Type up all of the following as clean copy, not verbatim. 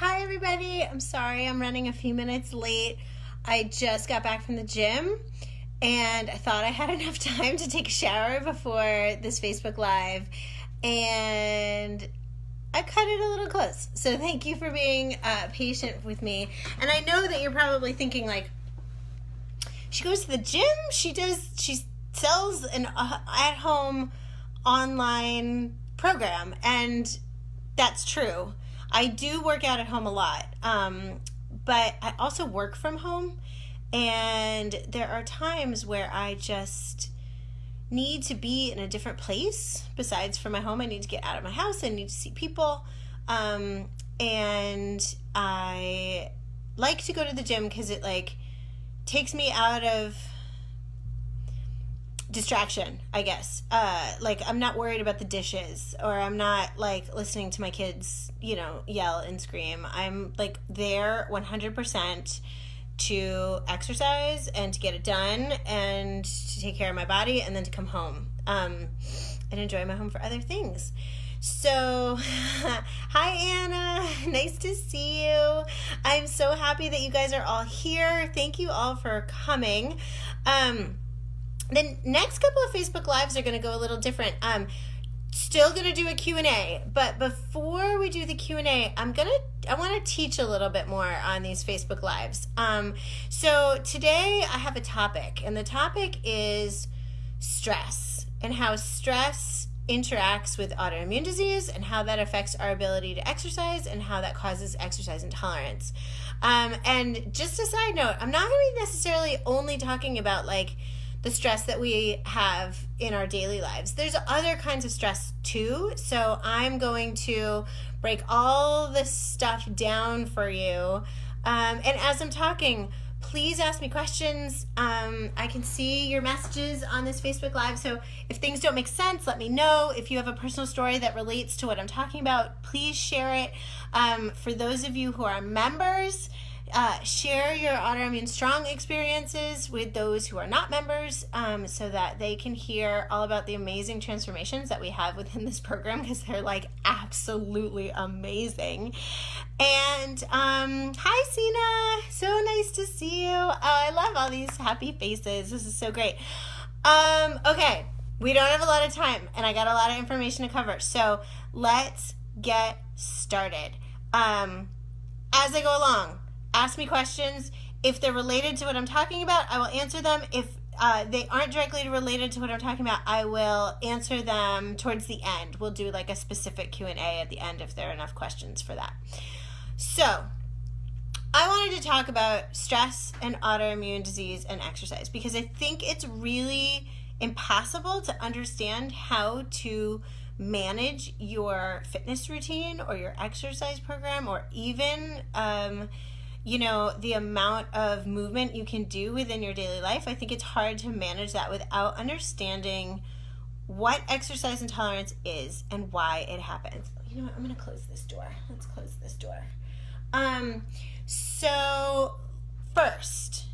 Hi everybody, I'm sorry I'm running a few minutes late. I just got back from the gym and I thought I had enough time to take a shower before this Facebook Live, and I cut it a little close. So thank you for being patient with me. And I know that you're probably thinking like, she goes to the gym, she sells an at-home online program, and that's true. I do work out at home a lot, but I also work from home, and there are times where I just need to be in a different place besides from my home. I need to get out of my house. I need to see people, and I like to go to the gym because it takes me out of distraction, I guess. I'm not worried about the dishes, or I'm not listening to my kids, yell and scream. I'm there 100% to exercise and to get it done and to take care of my body, and then to come home and enjoy my home for other things. So, hi Anna, nice to see you. I'm so happy that you guys are all here. Thank you all for coming. The next couple of Facebook Lives are going to go a little different. Still going to do a Q&A, but before we do the Q&A, I want to teach a little bit more on these Facebook Lives. So today I have a topic, and the topic is stress, and how stress interacts with autoimmune disease, and how that affects our ability to exercise, and how that causes exercise intolerance. And just a side note, I'm not going to be necessarily only talking about the stress that we have in our daily lives. There's other kinds of stress too, so I'm going to break all this stuff down for you. And as I'm talking, please ask me questions. I can see your messages on this Facebook Live, so if things don't make sense, let me know. If you have a personal story that relates to what I'm talking about, please share it. For those of you who are members, share your Autoimmune Strong experiences with those who are not members, so that they can hear all about the amazing transformations that we have within this program, because they're absolutely amazing. And hi Sina, so nice to see you. Oh, I love all these happy faces. This is so great. Okay, we don't have a lot of time, and I got a lot of information to cover, so let's get started. As I go along, ask me questions. If they're related to what I'm talking about, I will answer them. If they aren't directly related to what I'm talking about, I will answer them towards the end. We'll do a specific Q&A at the end if there are enough questions for that. So, I wanted to talk about stress and autoimmune disease and exercise, because I think it's really impossible to understand how to manage your fitness routine or your exercise program, or even the amount of movement you can do within your daily life. I think it's hard to manage that without understanding what exercise intolerance is and why it happens. You know what? I'm going to close this door. Let's close this door. So first,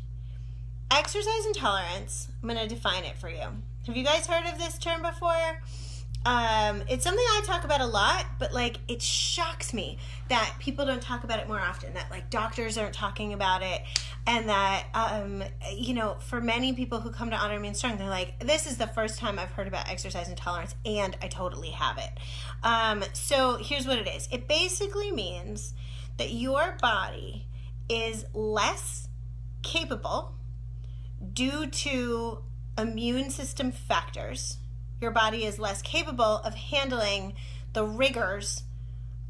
exercise intolerance, I'm going to define it for you. Have you guys heard of this term before? It's something I talk about a lot, but it shocks me that people don't talk about it more often, that doctors aren't talking about it, and that, for many people who come to Autoimmune Strong, they're this is the first time I've heard about exercise intolerance, and I totally have it. So here's what it is. It basically means that your body is less capable due to immune system factors. Your body is less capable of handling the rigors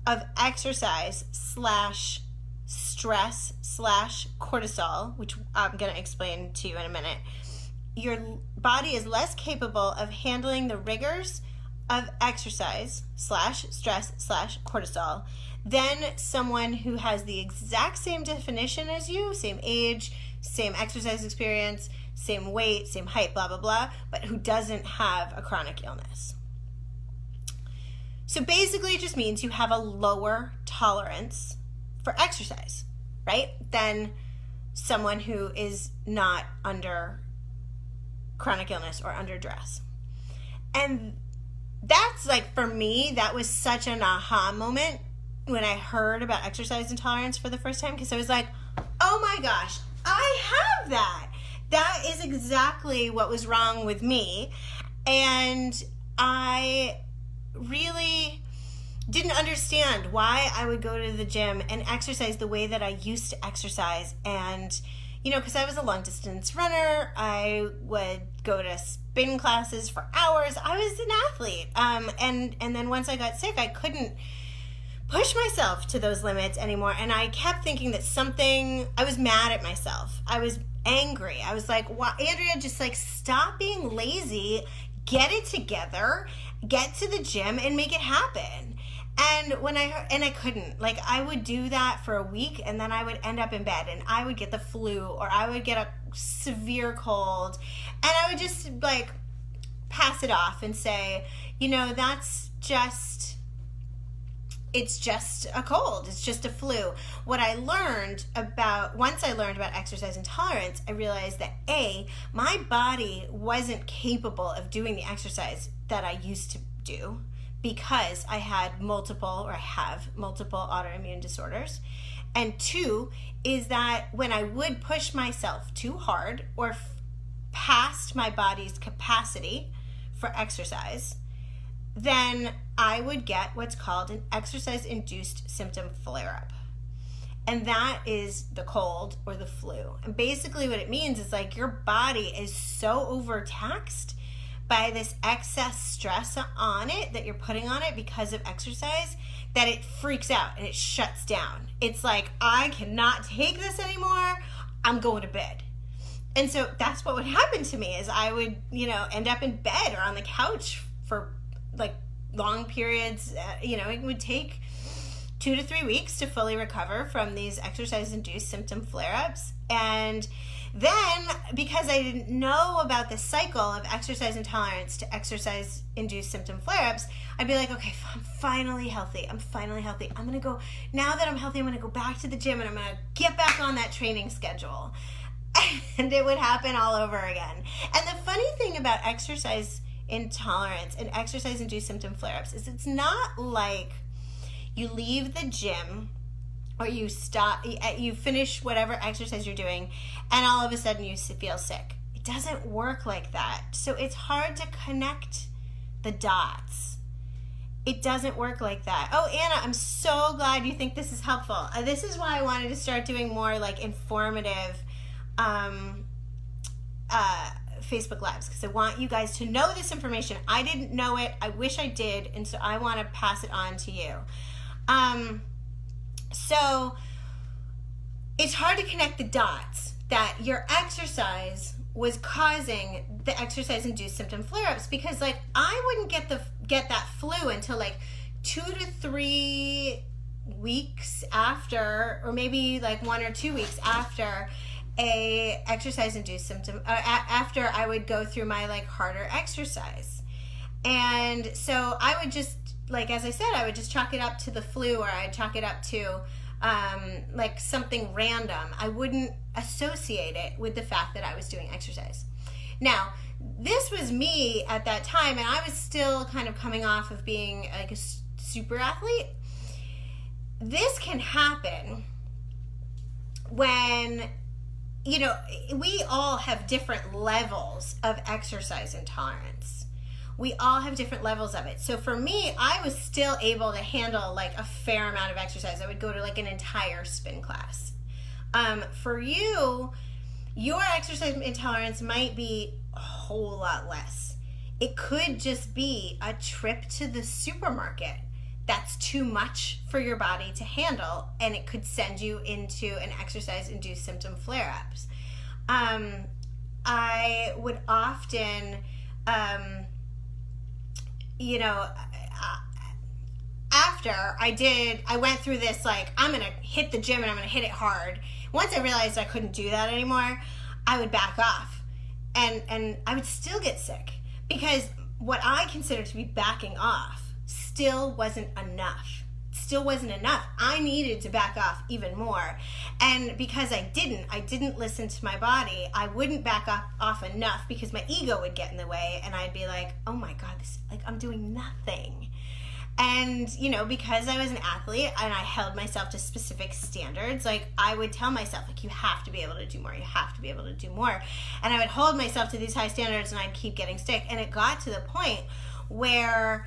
of exercise / stress / cortisol, which I'm going to explain to you in a minute. Your body is less capable of handling the rigors of exercise / stress / cortisol than someone who has the exact same definition as you, same age, same exercise experience, same weight, same height, blah, blah, blah, but who doesn't have a chronic illness. So basically it just means you have a lower tolerance for exercise, right, than someone who is not under chronic illness or under duress. And that's for me, that was such an aha moment when I heard about exercise intolerance for the first time, because I was like, oh my gosh, I have that. That is exactly what was wrong with me. And I really didn't understand why I would go to the gym and exercise the way that I used to exercise. And, you know, because I was a long distance runner, I would go to spin classes for hours. I was an athlete. And then once I got sick, I couldn't push myself to those limits anymore. And I kept thinking that I was mad at myself. I was angry. I was like, "Why, Andrea, just like stop being lazy, get it together, get to the gym and make it happen." And I couldn't, like, I would do that for a week and then I would end up in bed and I would get the flu or I would get a severe cold and I would just like pass it off and say, you know, it's just a cold. It's just a flu. Once I learned about exercise intolerance, I realized that my body wasn't capable of doing the exercise that I used to do because I have multiple autoimmune disorders. And 2 is that when I would push myself too hard or past my body's capacity for exercise, then I would get what's called an exercise-induced symptom flare-up. And that is the cold or the flu. And basically what it means is like your body is so overtaxed by this excess stress on it that you're putting on it because of exercise that it freaks out and it shuts down. It's like, I cannot take this anymore. I'm going to bed. And so that's what would happen to me is I would, end up in bed or on the couch for like long periods. It would take 2 to 3 weeks to fully recover from these exercise-induced symptom flare-ups. And then, because I didn't know about this cycle of exercise intolerance to exercise-induced symptom flare-ups, I'd be like, okay, I'm finally healthy. I'm going to go, now that I'm healthy, I'm going to go back to the gym and I'm going to get back on that training schedule. And it would happen all over again. And the funny thing about exercise intolerance and exercise-induced symptom flare-ups is it's not like you leave the gym or you finish whatever exercise you're doing and all of a sudden you feel sick. It doesn't work like that. So it's hard to connect the dots. It doesn't work like that. Oh, Anna, I'm so glad you think this is helpful. This is why I wanted to start doing more like informative Facebook Lives, because I want you guys to know this information. I didn't know it. I wish I did, and so I want to pass it on to you. So it's hard to connect the dots that your exercise was causing the exercise-induced symptom flare-ups, because like I wouldn't get that flu until like 2 to 3 weeks after, or maybe like 1 or 2 weeks after a exercise-induced symptom, after I would go through my like harder exercise. And so I would just, like, as I said, I would just chalk it up to the flu, or I'd chalk it up to like something random. I wouldn't associate it with the fact that I was doing exercise. Now, this was me at that time, and I was still kind of coming off of being like a super athlete. This can happen when, we all have different levels of exercise intolerance. We all have different levels of it. So for me, I was still able to handle like a fair amount of exercise. I would go to like an entire spin class. For you, your exercise intolerance might be a whole lot less. It could just be a trip to the supermarket. That's too much for your body to handle, and it could send you into an exercise-induced symptom flare-ups. I would often, after I went through this, like, I'm going to hit the gym and I'm going to hit it hard. Once I realized I couldn't do that anymore, I would back off. And I would still get sick, because what I consider to be backing off still wasn't enough. I needed to back off even more. And because I didn't listen to my body, I wouldn't back off enough because my ego would get in the way, and I'd be like, oh my God, I'm doing nothing. And, you know, because I was an athlete and I held myself to specific standards, like I would tell myself, like, you have to be able to do more. You have to be able to do more. And I would hold myself to these high standards and I'd keep getting sick. And it got to the point where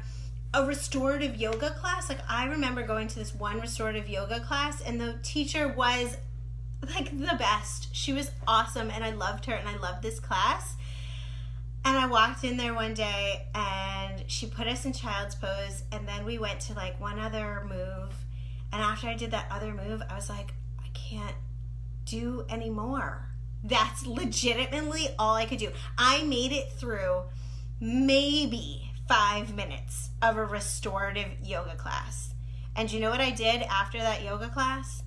a restorative yoga class, like I remember going to this one restorative yoga class and the teacher was like the best. She was awesome and I loved her and I loved this class. And I walked in there one day and she put us in child's pose and then we went to like one other move. And after I did that other move, I was like, I can't do any more. That's legitimately all I could do. I made it through maybe 5 minutes of a restorative yoga class. And you know what I did after that yoga class?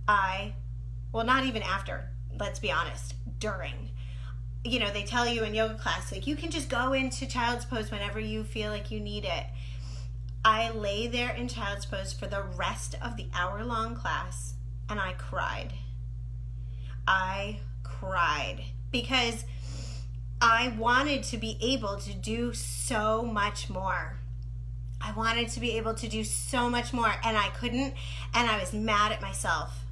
Well, not even after, let's be honest, during. You know, they tell you in yoga class, like, you can just go into child's pose whenever you feel like you need it. I lay there in child's pose for the rest of the hour-long class, and I cried. I cried because I wanted to be able to do so much more. I wanted to be able to do so much more, and I couldn't, and I was mad at myself,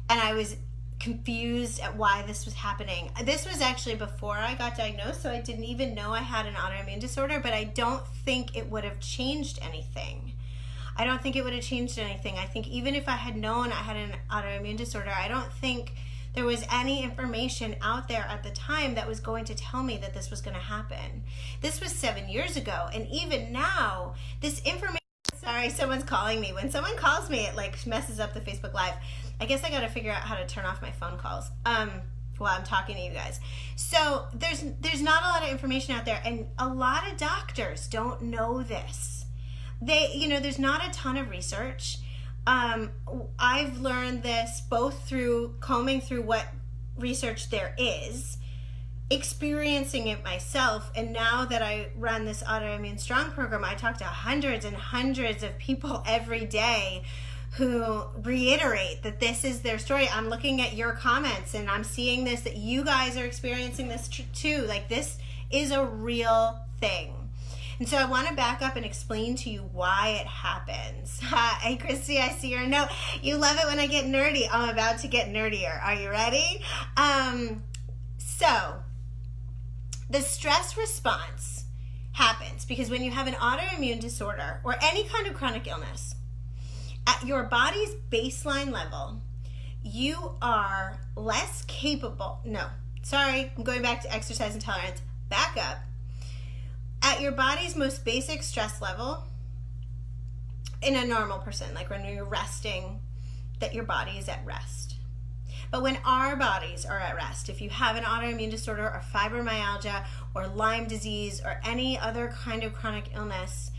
and I was confused at why this was happening. This was actually before I got diagnosed, so I didn't even know I had an autoimmune disorder, but I don't think it would have changed anything. I don't think it would have changed anything. I think even if I had known I had an autoimmune disorder, I don't think there was any information out there at the time that was going to tell me that this was going to happen. This was 7 years ago, and even now, this information... Sorry, someone's calling me. When someone calls me, it like messes up the Facebook Live. I guess I got to figure out how to turn off my phone calls while I'm talking to you guys. So there's not a lot of information out there, and a lot of doctors don't know this. There's not a ton of research. I've learned this both through combing through what research there is, experiencing it myself, and now that I run this Autoimmune Strong program, I talk to hundreds and hundreds of people every day who reiterate that this is their story. I'm looking at your comments and I'm seeing this, that you guys are experiencing this too. Like, this is a real thing. And so I want to back up and explain to you why it happens. Hey, Christy, I see your note. You love it when I get nerdy. I'm about to get nerdier. Are you ready? So the stress response happens because when you have an autoimmune disorder or any kind of chronic illness, at your body's baseline level, you are less capable. No, sorry, I'm going back to exercise intolerance. Back up. At your body's most basic stress level, in a normal person, like when you're resting, that your body is at rest. But when our bodies are at rest, if you have an autoimmune disorder or fibromyalgia or Lyme disease or any other kind of chronic illness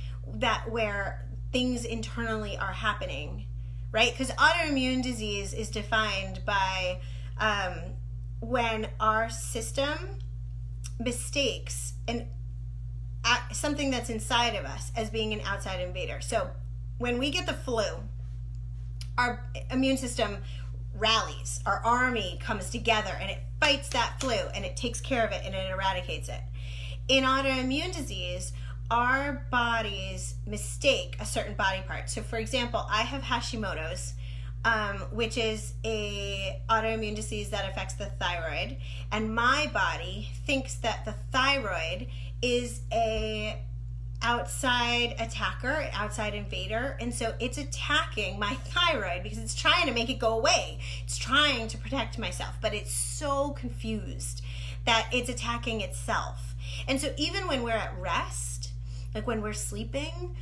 where things internally are happening, right? Because autoimmune disease is defined by when our system mistakes something that's inside of us as being an outside invader. So when we get the flu, our immune system rallies, our army comes together and it fights that flu and it takes care of it and it eradicates it. In autoimmune disease, our bodies mistake a certain body part. So for example, I have Hashimoto's, which is a autoimmune disease that affects the thyroid, and my body thinks that the thyroid is a outside attacker, outside invader, and so it's attacking my thyroid because it's trying to make it go away. It's trying to protect myself, but it's so confused that it's attacking itself. And so even when we're at rest, like when we're sleeping,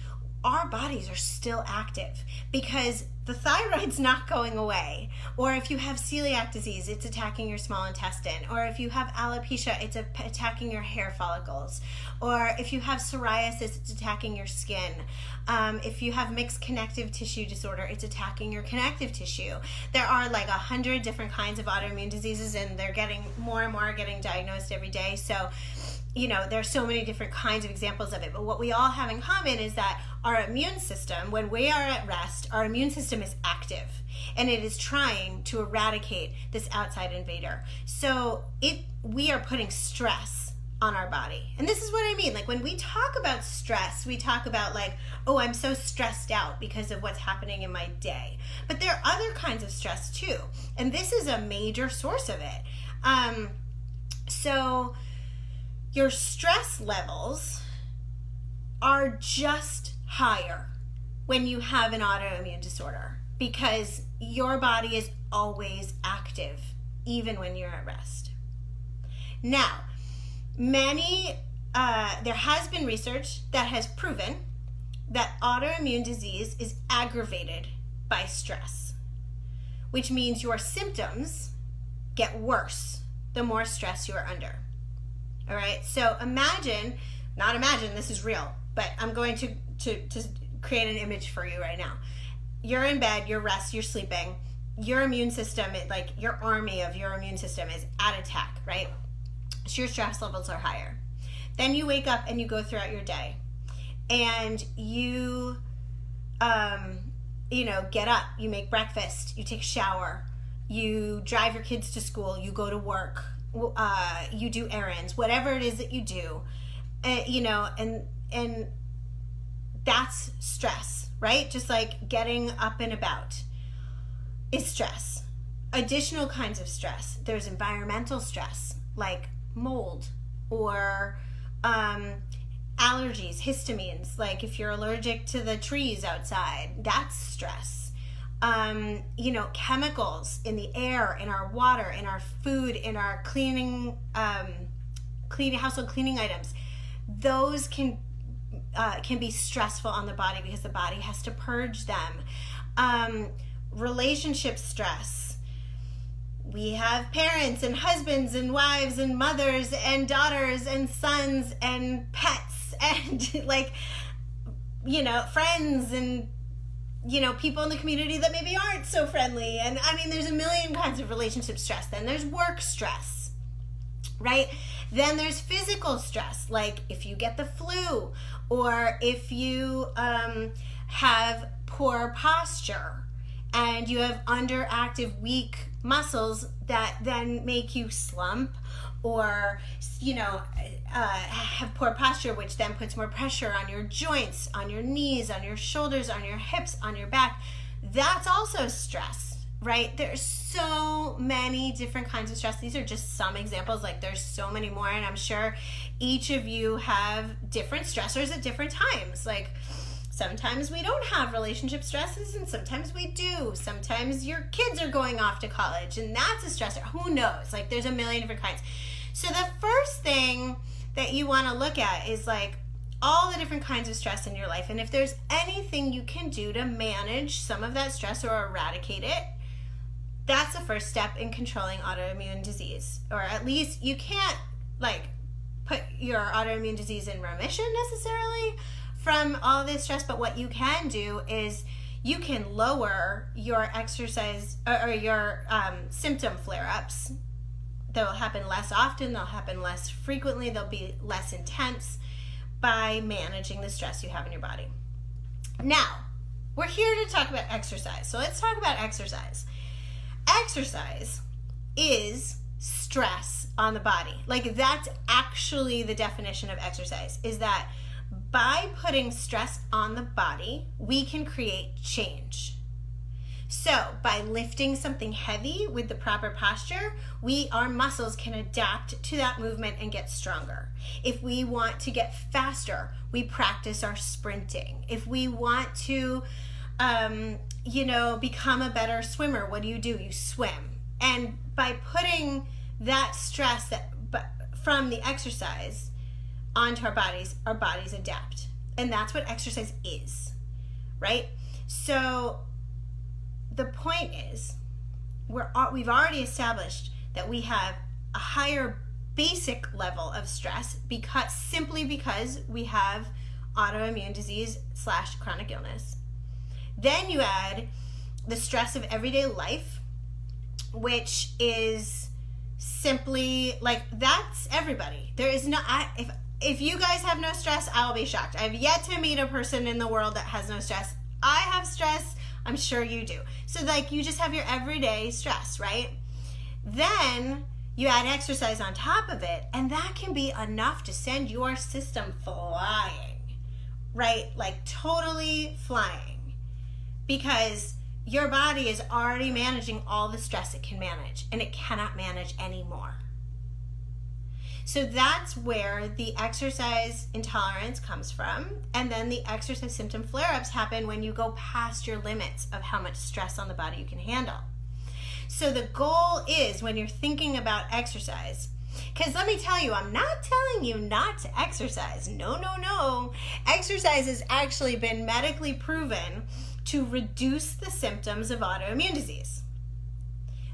our bodies are still active because the thyroid's not going away. Or if you have celiac disease, it's attacking your small intestine. Or if you have alopecia, it's attacking your hair follicles. Or if you have psoriasis, it's attacking your skin. If you have mixed connective tissue disorder, it's attacking your connective tissue. There are like 100 different kinds of autoimmune diseases, and they're getting more and more getting diagnosed every day. So, there's so many different kinds of examples of it. But what we all have in common is that our immune system, when we are at rest, our immune system is active and it is trying to eradicate this outside invader. So we are putting stress on our body. And this is what I mean. Like when we talk about stress, we talk about like, oh, I'm so stressed out because of what's happening in my day. But there are other kinds of stress too. And this is a major source of it. So your stress levels are just higher when you have an autoimmune disorder because your body is always active, even when you're at rest. Now, there has been research that has proven that autoimmune disease is aggravated by stress, which means your symptoms get worse the more stress you are under. All right, so this is real, but I'm going to create an image for you right now. You're in bed, you're sleeping, your immune system, your army of your immune system is at attack, right? So your stress levels are higher. Then you wake up and you go throughout your day and you get up, you make breakfast, you take a shower, you drive your kids to school, you go to work, you do errands, whatever it is that you do, and that's stress, right? Just like getting up and about is stress. Additional kinds of stress. There's environmental stress, like mold or allergies, histamines, like if you're allergic to the trees outside, that's stress. Chemicals in the air, in our water, in our food, in our household cleaning items, those can be stressful on the body because the body has to purge them. Relationship stress. We have parents and husbands and wives and mothers and daughters and sons and pets and friends and people in the community that maybe aren't so friendly. And there's a million kinds of relationship stress. Then there's work stress, right? Then there's physical stress, like if you get the flu or if you have poor posture and you have underactive, weak muscles that then make you slump or, have poor posture, which then puts more pressure on your joints, on your knees, on your shoulders, on your hips, on your back. That's also stress, right? There's so many different kinds of stress. These are just some examples. Like there's so many more, and I'm sure each of you have different stressors at different times. Like sometimes we don't have relationship stresses and sometimes we do. Sometimes your kids are going off to college and that's a stressor. Who knows? Like there's a million different kinds. So the first thing that you want to look at is like all the different kinds of stress in your life. And if there's anything you can do to manage some of that stress or eradicate it, that's the first step in controlling autoimmune disease. Or at least you can't put your autoimmune disease in remission necessarily from all this stress, but what you can do is you can lower your exercise or your symptom flare-ups. They'll happen less often, they'll happen less frequently, they'll be less intense by managing the stress you have in your body. Now, we're here to talk about exercise. So let's talk about exercise. Exercise is stress on the body. Like that's actually the definition of exercise, is that by putting stress on the body, we can create change. So by lifting something heavy with the proper posture, our muscles can adapt to that movement and get stronger. If we want to get faster, we practice our sprinting. If we want to, become a better swimmer, what do? You swim. And by putting that stress from the exercise onto our bodies adapt. And that's what exercise is, right? So the point is, we've already established that we have a higher basic level of stress simply because we have autoimmune disease / chronic illness. Then you add the stress of everyday life, which is simply that's everybody. There is no, if you guys have no stress, I'll be shocked. I've yet to meet a person in the world that has no stress. I have stress. I'm sure you do. So you just have your everyday stress, right? Then You add exercise on top of it, and that can be enough to send your system flying, right? Like totally flying, because your body is already managing all the stress it can manage, and it cannot manage anymore. So that's where the exercise intolerance comes from. And then the exercise symptom flare-ups happen when you go past your limits of how much stress on the body you can handle. So the goal is, when you're thinking about exercise, because let me tell you, I'm not telling you not to exercise. No. Exercise has actually been medically proven to reduce the symptoms of autoimmune disease.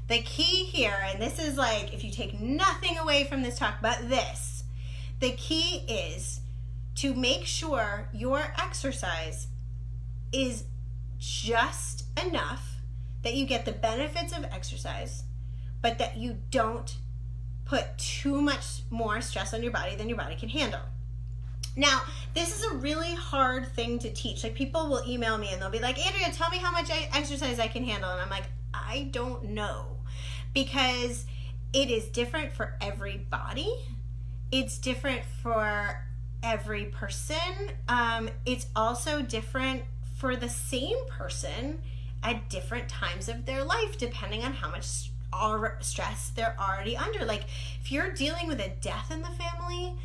The key here, and this is like, if you take nothing away from this talk but this, the key is to make sure your exercise is just enough that you get the benefits of exercise, but that you don't put too much more stress on your body than your body can handle. Now, this is a really hard thing to teach. Like, people will email me and they'll be like, Andrea, tell me how much exercise I can handle. And I'm like, I don't know, because it is different for every body. It's different for every person. It's also different for the same person at different times of their life, depending on how much stress they're already under. Like, if you're dealing with a death in the family,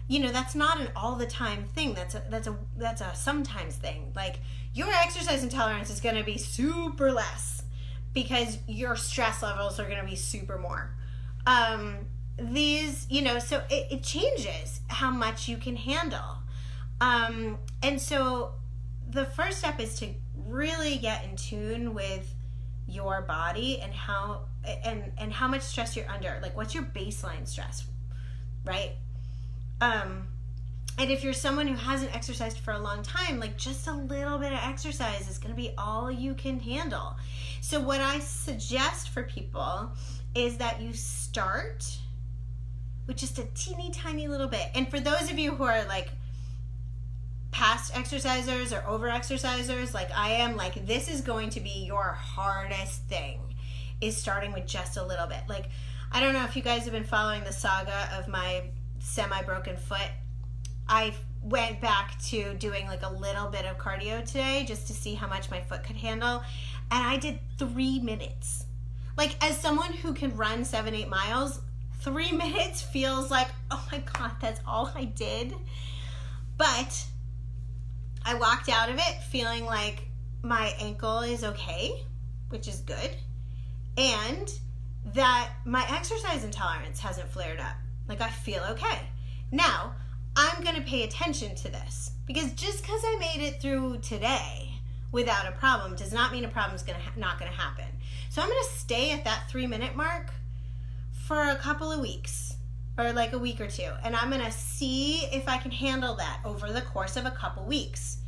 you know, that's not an all the time thing. That's a sometimes thing. Like, your exercise intolerance is going to be super less, because your stress levels are going to be super more. So it changes how much you can handle. And so the first step is to really get in tune with your body and how much stress you're under. Like, what's your baseline stress, right? And if you're someone who hasn't exercised for a long time, like, just a little bit of exercise is going to be all you can handle. So what I suggest for people is that you start with just a teeny tiny little bit. And for those of you who are like past exercisers or over exercisers, like I am, like, this is going to be your hardest thing, is starting with just a little bit. Like, I don't know if you guys have been following the saga of my semi-broken foot. I went back to doing like a little bit of cardio today just to see how much my foot could handle, and I did 3 minutes. Like, as someone who can run 7-8 miles, 3 minutes feels like, oh my God, that's all I did. But I walked out of it feeling like my ankle is okay, which is good, and that my exercise intolerance hasn't flared up. Like, I feel okay. Now, I'm going to pay attention to this, because just because I made it through today without a problem does not mean a problem's not going to happen. So I'm going to stay at that 3 minute mark for a couple of weeks, or like a week or two, and I'm going to see if I can handle that over the course of a couple weeks.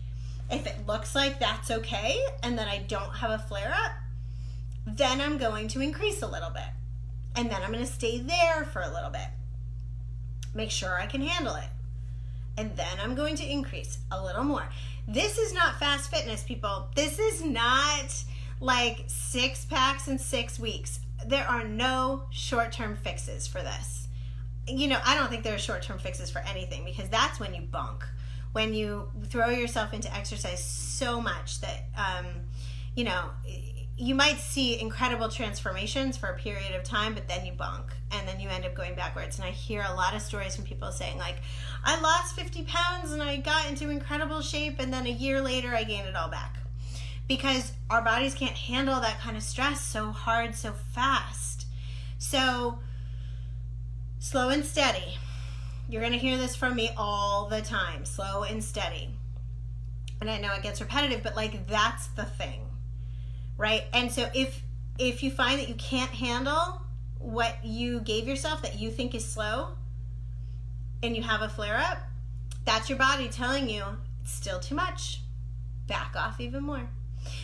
If it looks like that's okay and that I don't have a flare up, then I'm going to increase a little bit, and then I'm going to stay there for a little bit, make sure I can handle it, and then I'm going to increase a little more. This is not fast fitness, people. This is not like 6 packs in 6 weeks. There are no short-term fixes for this. You know, I don't think there are short-term fixes for anything, because that's when you bunk. When you throw yourself into exercise so much that, you might see incredible transformations for a period of time, but then you bunk, and then you end up going backwards. And I hear a lot of stories from people saying, like, I lost 50 pounds and I got into incredible shape, and then a year later I gained it all back. Because our bodies can't handle that kind of stress so hard, so fast. So, slow and steady. You're going to hear this from me all the time. Slow and steady. And I know it gets repetitive, but like, that's the thing. Right? And so if you find that you can't handle what you gave yourself that you think is slow, and you have a flare-up, that's your body telling you it's still too much. Back off even more.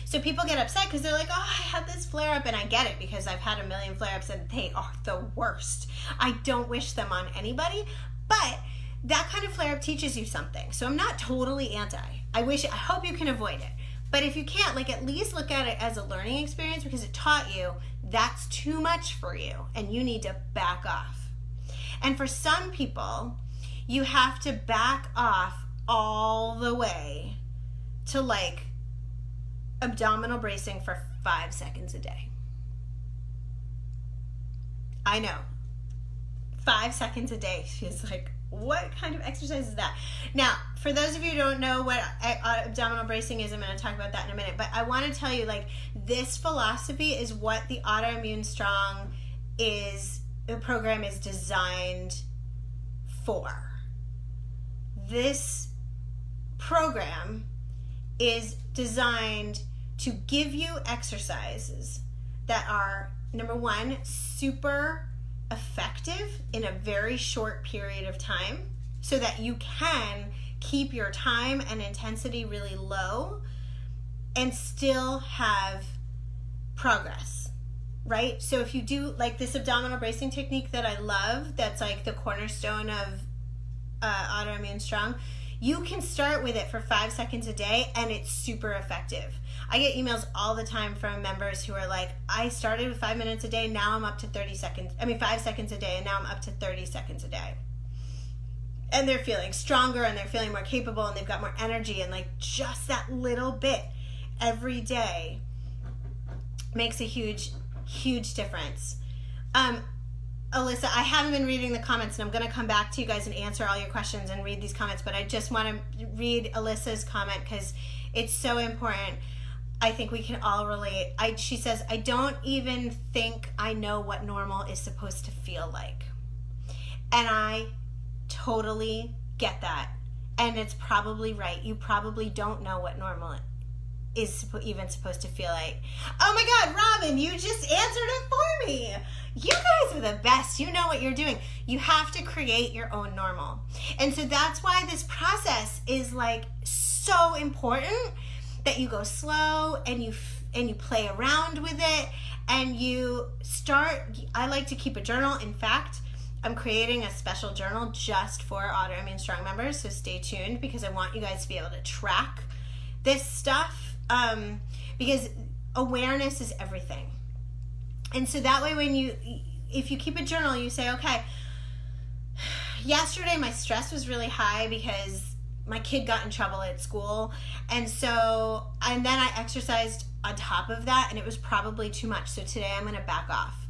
So people get upset because they're like, oh, I had this flare-up, and I get it, because I've had a million flare-ups and they are the worst. I don't wish them on anybody, but that kind of flare-up teaches you something. So I'm not totally anti. I hope you can avoid it. But if you can't, like, at least look at it as a learning experience, because it taught you that's too much for you and you need to back off. And for some people, you have to back off all the way to like abdominal bracing for 5 seconds a day. I know. 5 seconds a day. She's like, what kind of exercise is that? Now, for those of you who don't know what abdominal bracing is, I'm going to talk about that in a minute. But I want to tell you, like, this philosophy is what the Autoimmune Strong the program is designed for. This program is designed to give you exercises that are, number one, super effective in a very short period of time, so that you can keep your time and intensity really low and still have progress, right? So if you do like this abdominal bracing technique that I love, that's like the cornerstone of Autoimmune Strong, you can start with it for 5 seconds a day and it's super effective. I get emails all the time from members who are like, I started with 5 minutes a day, now I'm up to 5 seconds a day, and now I'm up to 30 seconds a day. And they're feeling stronger and they're feeling more capable and they've got more energy, and like just that little bit every day makes a huge, huge difference. Alyssa, I haven't been reading the comments, and I'm going to come back to you guys and answer all your questions and read these comments, but I just want to read Alyssa's comment because it's so important. I think we can all relate. She says, I don't even think I know what normal is supposed to feel like. And I totally get that. And it's probably right. You probably don't know what normal is even supposed to feel like. Oh my God, Robin, you just answered it for me. You guys are the best. You know what you're doing. You have to create your own normal. And so that's why this process is like so important, that you go slow and you play around with it and you start. I like to keep a journal. In fact, I'm creating a special journal just for Autoimmune Strong members, so stay tuned because I want you guys to be able to track this stuff, because awareness is everything. And so that way if you keep a journal, you say, okay, yesterday my stress was really high because my kid got in trouble at school, and then I exercised on top of that, and it was probably too much, so today I'm going to back off.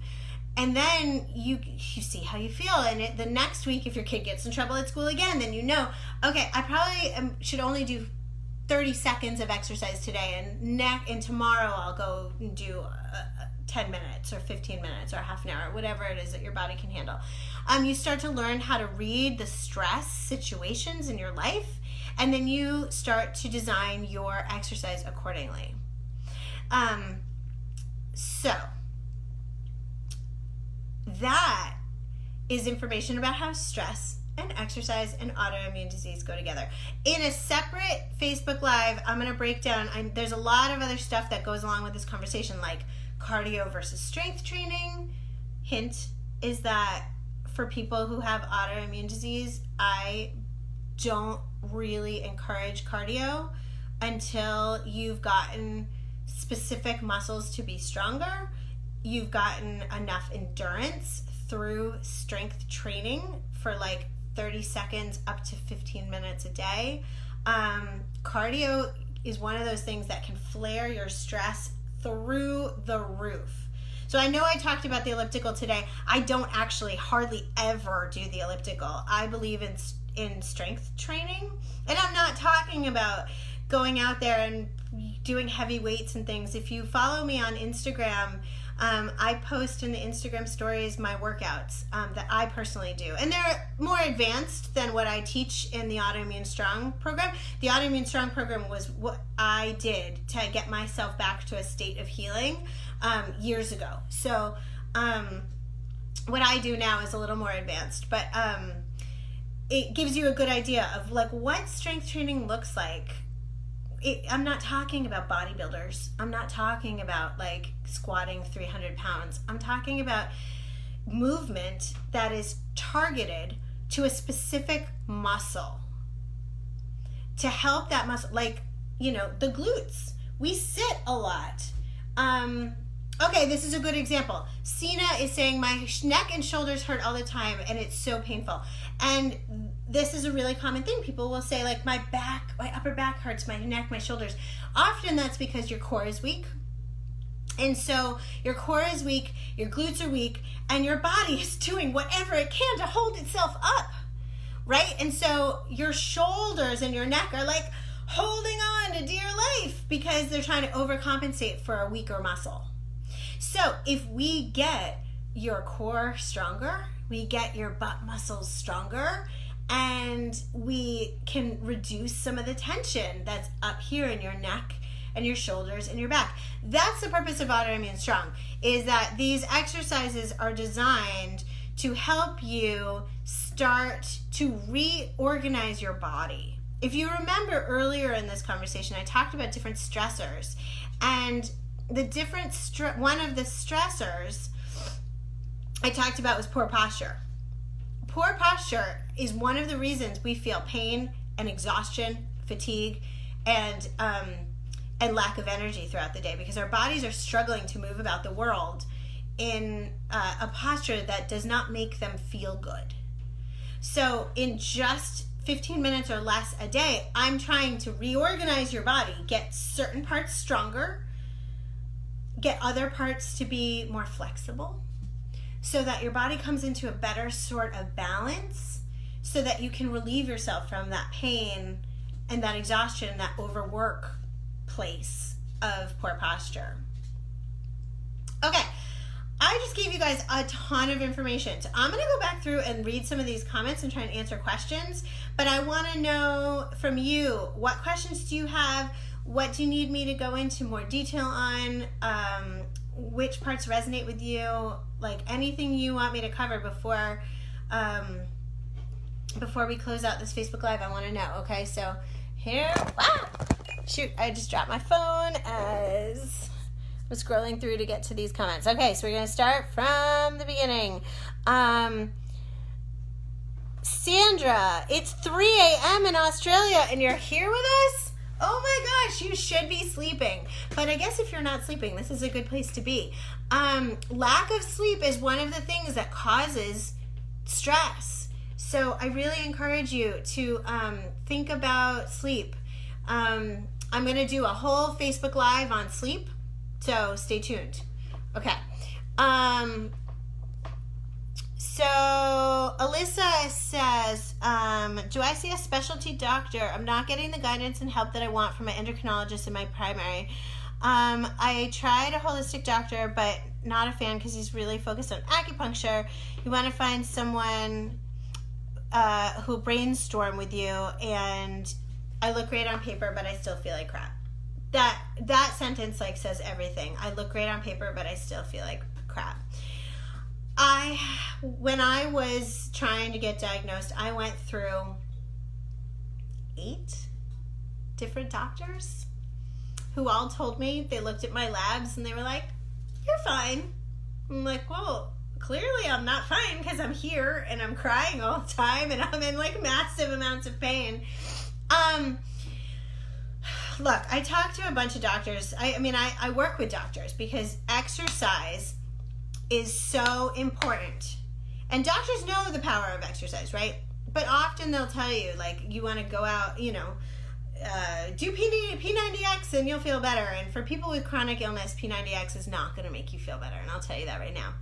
And then you see how you feel, and the next week, if your kid gets in trouble at school again, then you know, okay, I probably should only do 30 seconds of exercise today, and tomorrow I'll go and do 10 minutes or 15 minutes or half an hour, whatever it is that your body can handle. You start to learn how to read the stress situations in your life, and then you start to design your exercise accordingly. So that is information about how stress and exercise and autoimmune disease go together. In a separate Facebook Live, I'm going to break down, there's a lot of other stuff that goes along with this conversation, like cardio versus strength training. Hint is that for people who have autoimmune disease, I don't really encourage cardio until you've gotten specific muscles to be stronger, you've gotten enough endurance through strength training for like 30 seconds up to 15 minutes a day. Cardio is one of those things that can flare your stress through the roof. So I know I talked about the elliptical today. I don't actually hardly ever do the elliptical. I believe in strength training. And I'm not talking about going out there and doing heavy weights and things. If you follow me on Instagram, I post in the Instagram stories my workouts that I personally do. And they're more advanced than what I teach in the Autoimmune Strong program. The Autoimmune Strong program was what I did to get myself back to a state of healing years ago. So what I do now is a little more advanced, but it gives you a good idea of like what strength training looks like. I'm not talking about bodybuilders. I'm not talking about like squatting 300 pounds. I'm talking about movement that is targeted to a specific muscle to help that muscle, like, you know, the glutes. We sit a lot. Okay, this is a good example. Sina is saying, my neck and shoulders hurt all the time, and it's so painful. And this is a really common thing. People will say, like, my upper back hurts, my neck, my shoulders. Often that's because your core is weak. And so your core is weak, your glutes are weak, and your body is doing whatever it can to hold itself up, right? And so your shoulders and your neck are like holding on to dear life because they're trying to overcompensate for a weaker muscle. So if we get your core stronger, we get your butt muscles stronger, and we can reduce some of the tension that's up here in your neck and your shoulders and your back. That's the purpose of Autoimmune Strong, is that these exercises are designed to help you start to reorganize your body. If you remember earlier in this conversation, I talked about different stressors, and the different one of the stressors I talked about was poor posture. Poor posture is one of the reasons we feel pain and exhaustion, fatigue, and lack of energy throughout the day, because our bodies are struggling to move about the world in a posture that does not make them feel good. So in just 15 minutes or less a day, I'm trying to reorganize your body, get certain parts stronger, get other parts to be more flexible, so that your body comes into a better sort of balance, so that you can relieve yourself from that pain and that exhaustion, that overwork place of poor posture. Okay, I just gave you guys a ton of information. So I'm going to go back through and read some of these comments and try and answer questions. But I want to know from you, what questions do you have? What do you need me to go into more detail on? Which parts resonate with you? Like anything you want me to cover before we close out this Facebook Live, I want to know. Okay, so here, shoot, I just dropped my phone as I was scrolling through to get to these comments. Okay, so we're going to start from the beginning. Sandra, it's 3 a.m. in Australia and you're here with us? Oh my gosh, you should be sleeping. But I guess if you're not sleeping, this is a good place to be. Lack of sleep is one of the things that causes stress. So I really encourage you to think about sleep. I'm going to do a whole Facebook Live on sleep, so stay tuned. Okay. So Alyssa says, do I see a specialty doctor? I'm not getting the guidance and help that I want from my endocrinologist in my primary. I tried a holistic doctor, but not a fan because he's really focused on acupuncture. You want to find someone who'll brainstorm with you, and I look great on paper, but I still feel like crap. That sentence like says everything. I look great on paper, but I still feel like crap. When I was trying to get diagnosed, I went through 8 different doctors who all told me, they looked at my labs and they were like, you're fine. I'm like, well, clearly I'm not fine because I'm here and I'm crying all the time and I'm in like massive amounts of pain. Look, I talked to a bunch of doctors. I work with doctors because exercise is so important. And doctors know the power of exercise, right? But often they'll tell you, like, you want to go out, do P90X and you'll feel better. And for people with chronic illness, P90X is not going to make you feel better. And I'll tell you that right now.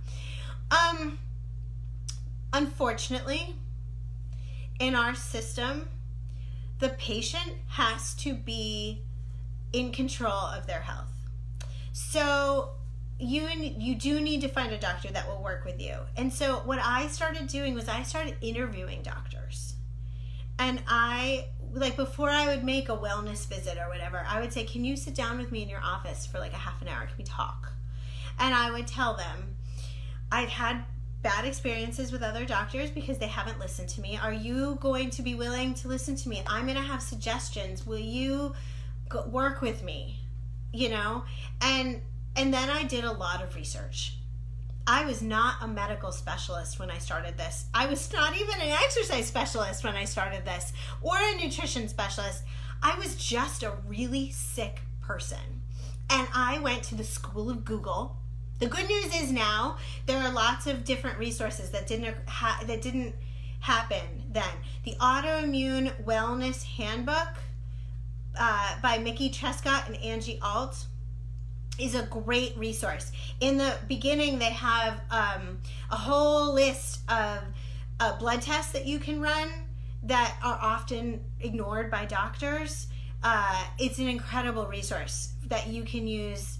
Unfortunately, in our system, the patient has to be in control of their health. So you do need to find a doctor that will work with you. And so what I started doing was I started interviewing doctors. And before I would make a wellness visit or whatever, I would say, can you sit down with me in your office for like a half an hour? Can we talk? And I would tell them, I've had bad experiences with other doctors because they haven't listened to me. Are you going to be willing to listen to me? I'm going to have suggestions. Will you work with me? And then I did a lot of research. I was not a medical specialist when I started this. I was not even an exercise specialist when I started this, or a nutrition specialist. I was just a really sick person. And I went to the school of Google. The good news is now there are lots of different resources that didn't happen then. The Autoimmune Wellness Handbook by Mickey Trescott and Angie Alt is a great resource. In the beginning, they have a whole list of blood tests that you can run that are often ignored by doctors. It's an incredible resource that you can use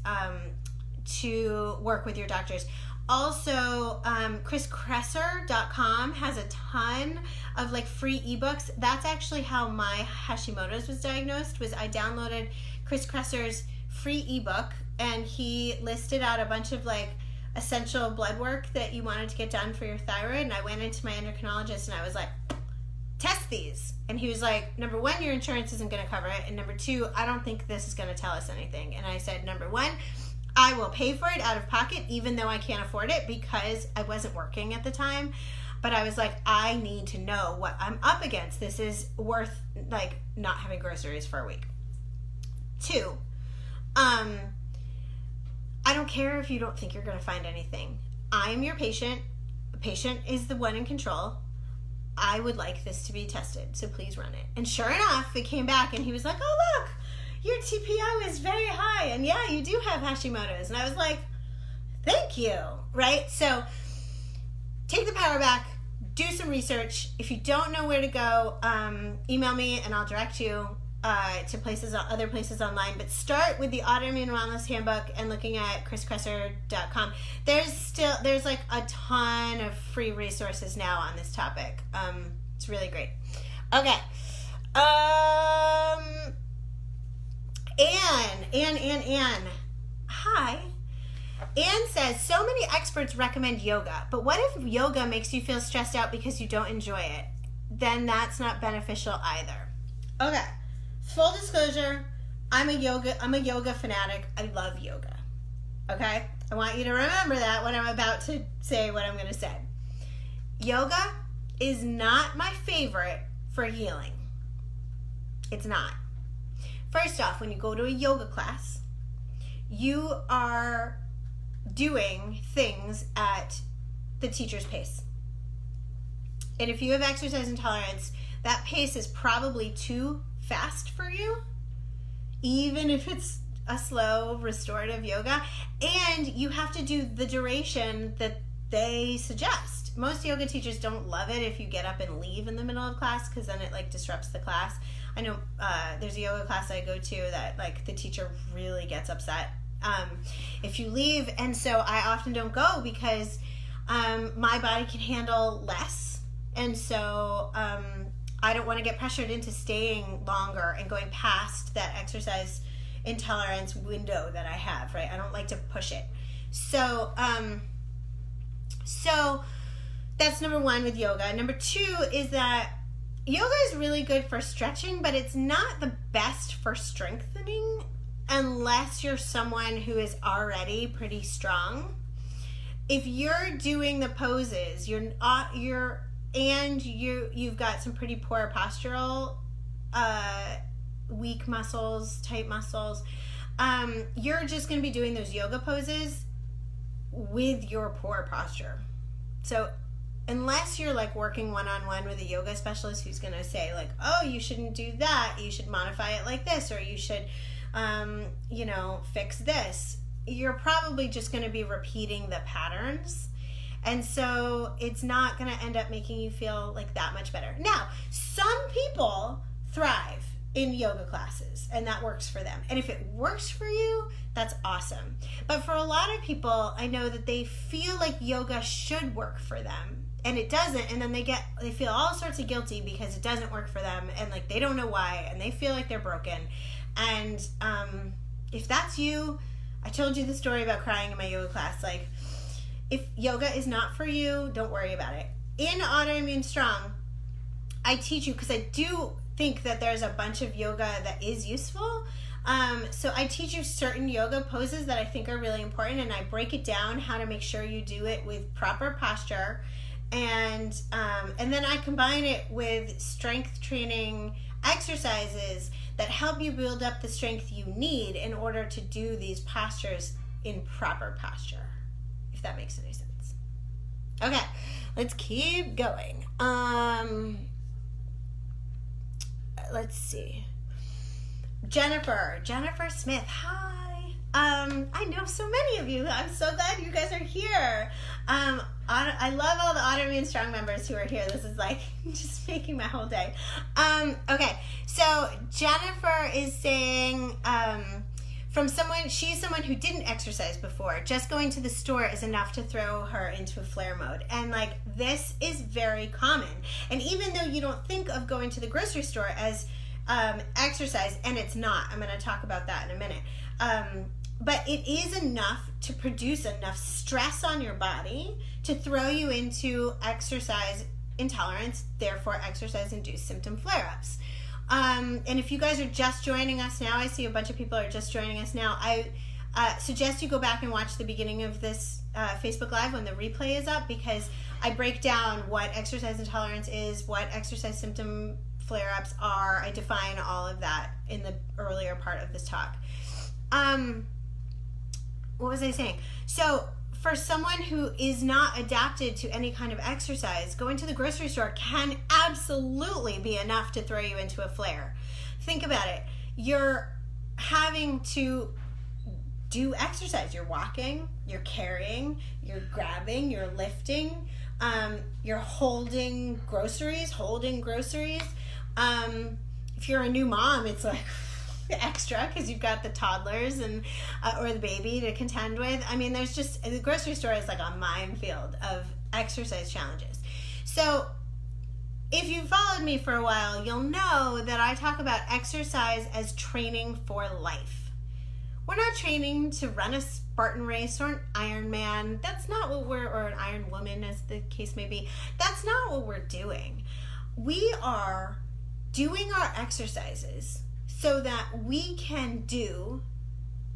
to work with your doctors. Also, chriskresser.com has a ton of like free ebooks. That's actually how my Hashimoto's was diagnosed. Was I downloaded Chris Kresser's free ebook, and he listed out a bunch of like essential blood work that you wanted to get done for your thyroid. And I went into my endocrinologist and I was like, test these. And he was like, number one, your insurance isn't going to cover it. And number two, I don't think this is going to tell us anything. And I said, number one, I will pay for it out of pocket, even though I can't afford it because I wasn't working at the time. But I was like, I need to know what I'm up against. This is worth like not having groceries for a week. Two, I don't care if you don't think you're going to find anything. I am your patient. The patient is the one in control. I would like this to be tested, so please run it. And sure enough, it came back and he was like, oh, look, your TPO is very high. And yeah, you do have Hashimoto's. And I was like, thank you, right? So take the power back, do some research. If you don't know where to go, email me and I'll direct you to other places online. But start with the Autoimmune Wellness Handbook and looking at chriskresser.com. There's like a ton of free resources now on this topic. It's really great. Okay. Anne. Hi. Anne says, so many experts recommend yoga, but what if yoga makes you feel stressed out because you don't enjoy it? Then that's not beneficial either. Okay. Full disclosure, I'm a yoga fanatic. I love yoga. Okay? I want you to remember that when I'm about to say what I'm going to say. Yoga is not my favorite for healing. It's not. First off, when you go to a yoga class, you are doing things at the teacher's pace. And if you have exercise intolerance, that pace is probably too fast for you, even if it's a slow restorative yoga. And you have to do the duration that they suggest. Most yoga teachers don't love it if you get up and leave in the middle of class, because then it like disrupts the class. I know there's a yoga class I go to that like the teacher really gets upset if you leave, and so I often don't go because my body can handle less, and so I don't want to get pressured into staying longer and going past that exercise intolerance window that I have, right? I don't like to push it. So that's number one with yoga. Number two is that yoga is really good for stretching, but it's not the best for strengthening unless you're someone who is already pretty strong. If you're doing the poses, you've got some pretty poor postural, weak muscles, tight muscles, you're just going to be doing those yoga poses with your poor posture. So unless you're like working one-on-one with a yoga specialist who's going to say like, oh, you shouldn't do that, you should modify it like this, or you should, fix this, you're probably just going to be repeating the patterns. And so it's not going to end up making you feel like that much better. Now, some people thrive in yoga classes and that works for them. And if it works for you, that's awesome. But for a lot of people, I know that they feel like yoga should work for them and it doesn't. And then they feel all sorts of guilty because it doesn't work for them. And like, they don't know why. And they feel like they're broken. And if that's you, I told you the story about crying in my yoga class. Like, if yoga is not for you, don't worry about it. In Autoimmune Strong, I teach you, because I do think that there's a bunch of yoga that is useful. So I teach you certain yoga poses that I think are really important, and I break it down how to make sure you do it with proper posture. And then I combine it with strength training exercises that help you build up the strength you need in order to do these postures in proper posture, if that makes any sense. Okay, let's keep going. Let's see. Jennifer Smith, hi. I know so many of you. I'm so glad you guys are here. I love all the Autoimmune Strong members who are here. This is like just making my whole day. Okay, so Jennifer is saying, she's someone who didn't exercise before. Just going to the store is enough to throw her into a flare mode. And like, this is very common. And even though you don't think of going to the grocery store as exercise, and it's not, I'm going to talk about that in a minute. But it is enough to produce enough stress on your body to throw you into exercise intolerance, therefore exercise-induced symptom flare-ups. And if you guys are just joining us now, I see a bunch of people are just joining us now. I suggest you go back and watch the beginning of this Facebook Live when the replay is up, because I break down what exercise intolerance is, what exercise symptom flare-ups are. I define all of that in the earlier part of this talk. What was I saying? So for someone who is not adapted to any kind of exercise, going to the grocery store can absolutely be enough to throw you into a flare. Think about it. You're having to do exercise. You're walking, you're carrying, you're grabbing, you're lifting, you're holding groceries. If you're a new mom, it's like extra because you've got the toddlers and or the baby to contend with. I mean, there's just, the grocery store is like a minefield of exercise challenges. So if you've followed me for a while, you'll know that I talk about exercise as training for life. We're not training to run a Spartan race or an Ironman. That's not what or an Iron Woman, as the case may be. That's not what we're doing. We are doing our exercises so that we can do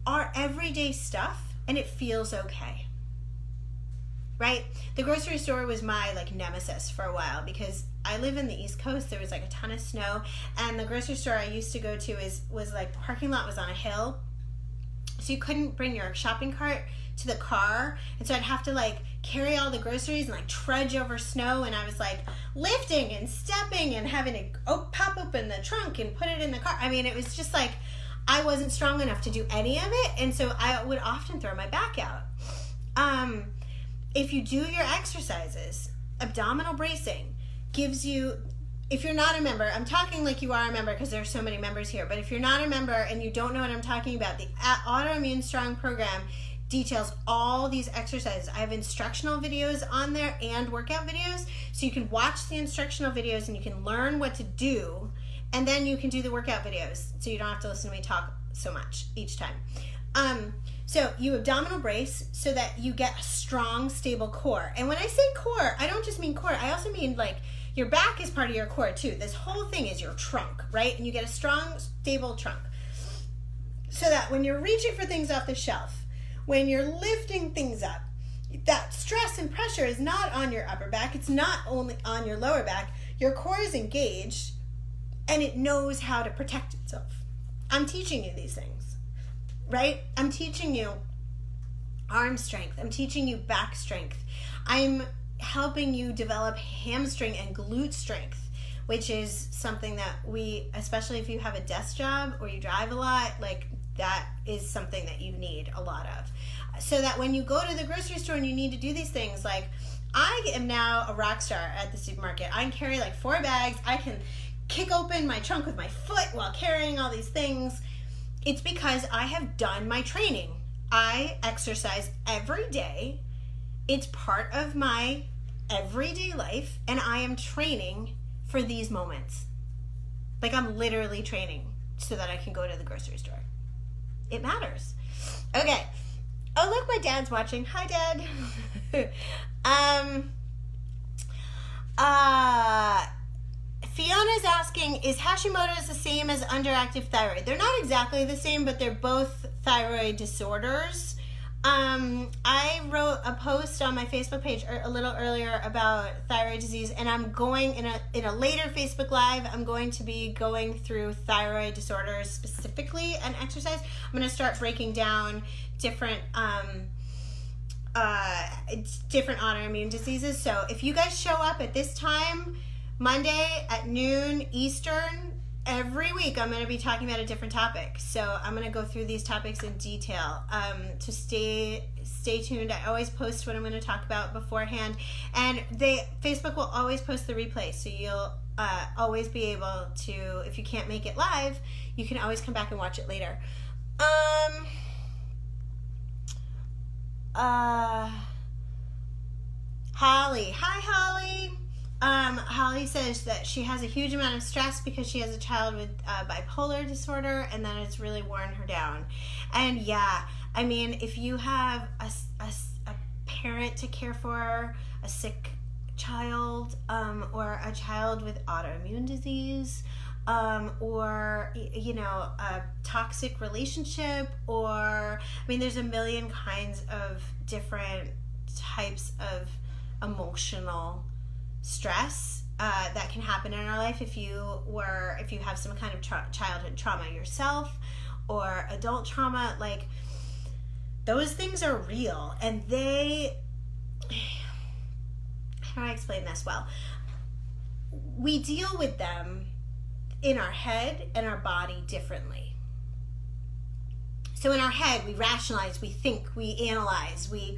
our everyday stuff and it feels okay, right? The grocery store was my like nemesis for a while because I live in the East Coast. There was like a ton of snow, and the grocery store I used to go to was like, parking lot was on a hill, so you couldn't bring your shopping cart to the car, and so I'd have to like carry all the groceries and like trudge over snow, and I was like lifting and stepping and having to pop open the trunk and put it in the car. I mean, it was just like I wasn't strong enough to do any of it, and so I would often throw my back out. If you do your exercises, abdominal bracing gives you, if you're not a member, I'm talking like you are a member because there are so many members here, but if you're not a member and you don't know what I'm talking about, the Autoimmune Strong program details all these exercises. I have instructional videos on there and workout videos, so you can watch the instructional videos and you can learn what to do, and then you can do the workout videos, so you don't have to listen to me talk so much each time. So you abdominal brace so that you get a strong, stable core. And when I say core, I don't just mean core, I also mean like your back is part of your core too. This whole thing is your trunk, right? And you get a strong, stable trunk so that when you're reaching for things off the shelf, when you're lifting things up, that stress and pressure is not on your upper back. It's not only on your lower back. Your core is engaged and it knows how to protect itself. I'm teaching you these things, right? I'm teaching you arm strength. I'm teaching you back strength. I'm helping you develop hamstring and glute strength, which is something that we, especially if you have a desk job or you drive a lot, like that is something that you need a lot of. So that when you go to the grocery store and you need to do these things, like I am now a rock star at the supermarket. I can carry like 4 bags. I can kick open my trunk with my foot while carrying all these things. It's because I have done my training. I exercise every day. It's part of my everyday life, and I am training for these moments. Like I'm literally training so that I can go to the grocery store. It matters. Okay. Oh, look, my dad's watching. Hi, Dad. Fiona's asking, is Hashimoto's the same as underactive thyroid? They're not exactly the same, but they're both thyroid disorders. I wrote a post on my Facebook page a little earlier about thyroid disease, and I'm going in a later Facebook Live, I'm going to be going through thyroid disorders specifically and exercise. I'm going to start breaking down different autoimmune diseases. So if you guys show up at this time, Monday at noon Eastern, every week I'm going to be talking about a different topic. So I'm going to go through these topics in detail. So stay tuned. I always post what I'm going to talk about beforehand, and Facebook will always post the replay, so you'll always be able to, if you can't make it live, you can always come back and watch it later. Holly. Hi, Holly. Holly says that she has a huge amount of stress because she has a child with bipolar disorder, and that it's really worn her down. And yeah, I mean, if you have a parent to care for, a sick child, or a child with autoimmune disease, or, you know, a toxic relationship, or, I mean, there's a million kinds of different types of emotional stress that can happen in our life if you have some kind of childhood trauma yourself, or adult trauma. Like, those things are real, and how do I explain this well? We deal with them in our head and our body differently. So in our head, we rationalize, we think, we analyze, we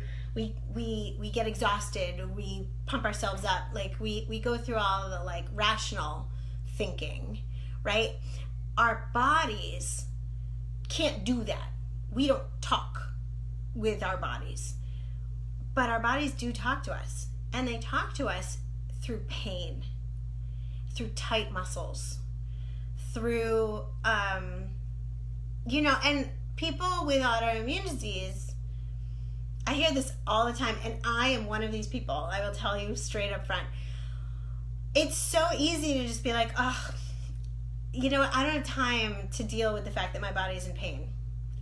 get exhausted, we pump ourselves up, like we go through all the like rational thinking, right? Our bodies can't do that. We don't talk with our bodies, but our bodies do talk to us, and they talk to us through pain, through tight muscles, through and people with autoimmune disease, I hear this all the time, and I am one of these people. I will tell you straight up front. It's so easy to just be like, oh, you know what? I don't have time to deal with the fact that my body's in pain.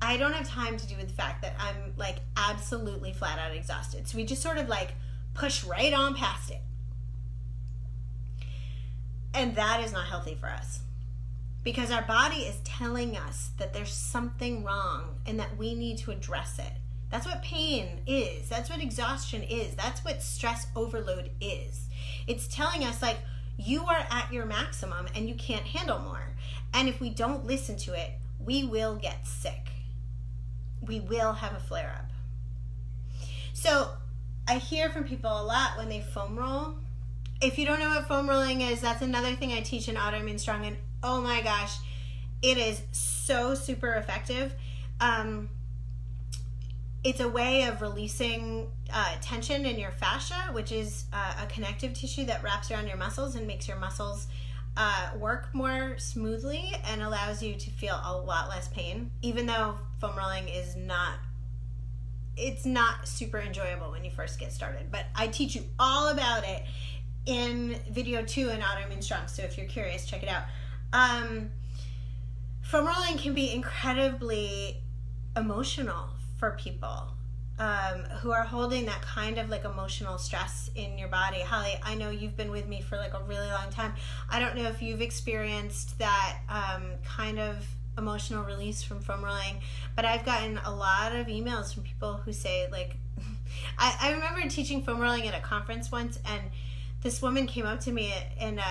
I don't have time to deal with the fact that I'm like absolutely flat out exhausted. So we just sort of like push right on past it. And that is not healthy for us, because our body is telling us that there's something wrong and that we need to address it. That's what pain is. That's what exhaustion is. That's what stress overload is. It's telling us, like, you are at your maximum and you can't handle more. And if we don't listen to it, we will get sick. We will have a flare-up. So I hear from people a lot when they foam roll. If you don't know what foam rolling is, that's another thing I teach in Autoimmune Strong. And oh my gosh, it is so super effective. It's a way of releasing tension in your fascia, which is a connective tissue that wraps around your muscles and makes your muscles work more smoothly and allows you to feel a lot less pain, even though foam rolling is not super enjoyable when you first get started. But I teach you all about it in video 2 in Autoimmune Strong, so if you're curious, check it out. Foam rolling can be incredibly emotional for people who are holding that kind of like emotional stress in your body. Holly, I know you've been with me for like a really long time. I don't know if you've experienced that kind of emotional release from foam rolling, but I've gotten a lot of emails from people who say, like, I remember teaching foam rolling at a conference once, and this woman came up to me and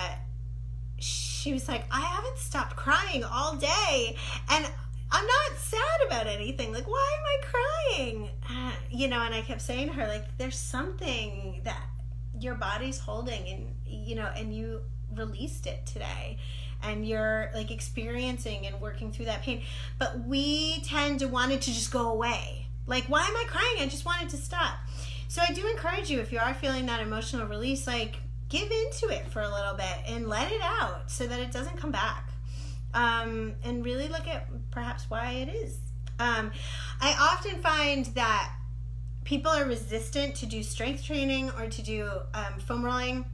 she was like, I haven't stopped crying all day, and I'm not sad about anything. Like, why am I crying? And I kept saying to her, like, there's something that your body's holding, and, and you released it today, and you're like experiencing and working through that pain. But we tend to want it to just go away. Like, why am I crying? I just want it to stop. So I do encourage you, if you are feeling that emotional release, like, give into it for a little bit and let it out so that it doesn't come back. And really look at perhaps why it is. I often find that people are resistant to do strength training or to do foam rolling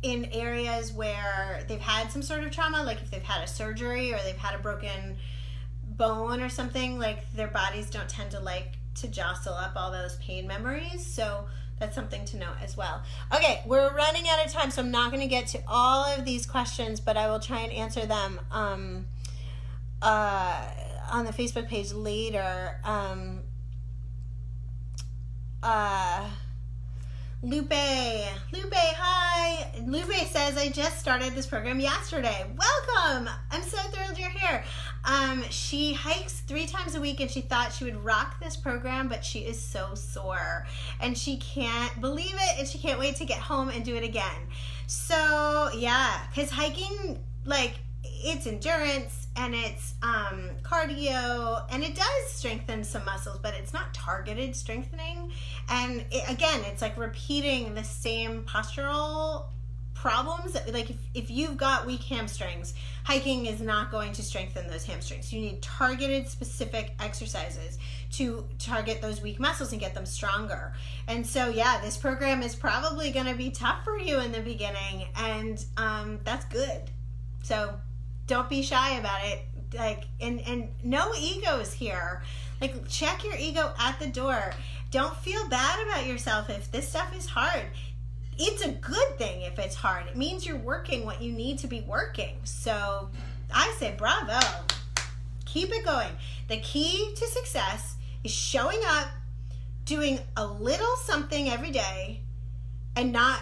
in areas where they've had some sort of trauma, like if they've had a surgery or they've had a broken bone or something. Like, their bodies don't tend to like to jostle up all those pain memories. So that's something to note as well. Okay, we're running out of time, so I'm not going to get to all of these questions, but I will try and answer them on the Facebook page later. Lupe, hi. Lupe says, I just started this program yesterday. Welcome. I'm so thrilled you're here. She hikes 3 times a week, and she thought she would rock this program, but she is so sore and she can't believe it, and she can't wait to get home and do it again. So yeah, because hiking, like, it's endurance and it's cardio, and it does strengthen some muscles, but it's not targeted strengthening. And again, it's like repeating the same postural problems. Like if you've got weak hamstrings, hiking is not going to strengthen those hamstrings. You need targeted, specific exercises to target those weak muscles and get them stronger. And so yeah, this program is probably going to be tough for you in the beginning, and that's good. So don't be shy about it. Like, and no egos here. Like, check your ego at the door. Don't feel bad about yourself if this stuff is hard. It's a good thing if it's hard. It means you're working what you need to be working. So I say bravo. Keep it going. The key to success is showing up, doing a little something every day, and not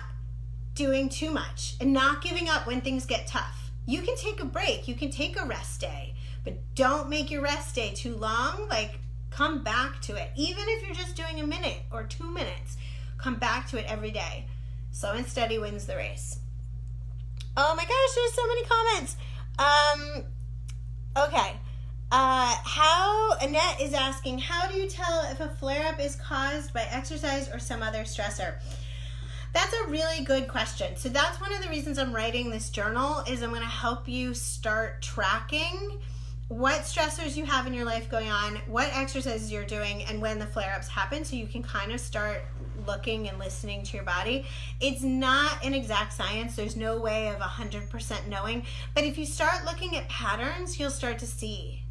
doing too much, and not giving up when things get tough. You can take a break. You can take a rest day, but don't make your rest day too long. Like, come back to it. Even if you're just doing a minute or 2 minutes, come back to it every day. Slow and steady wins the race. Oh my gosh, there's so many comments. Okay. Annette is asking, how do you tell if a flare-up is caused by exercise or some other stressor? That's a really good question. So that's one of the reasons I'm writing this journal, is I'm going to help you start tracking what stressors you have in your life going on, what exercises you're doing, and when the flare-ups happen, so you can kind of start looking and listening to your body. It's not an exact science. There's no way of 100% knowing. But if you start looking at patterns, you'll start to see.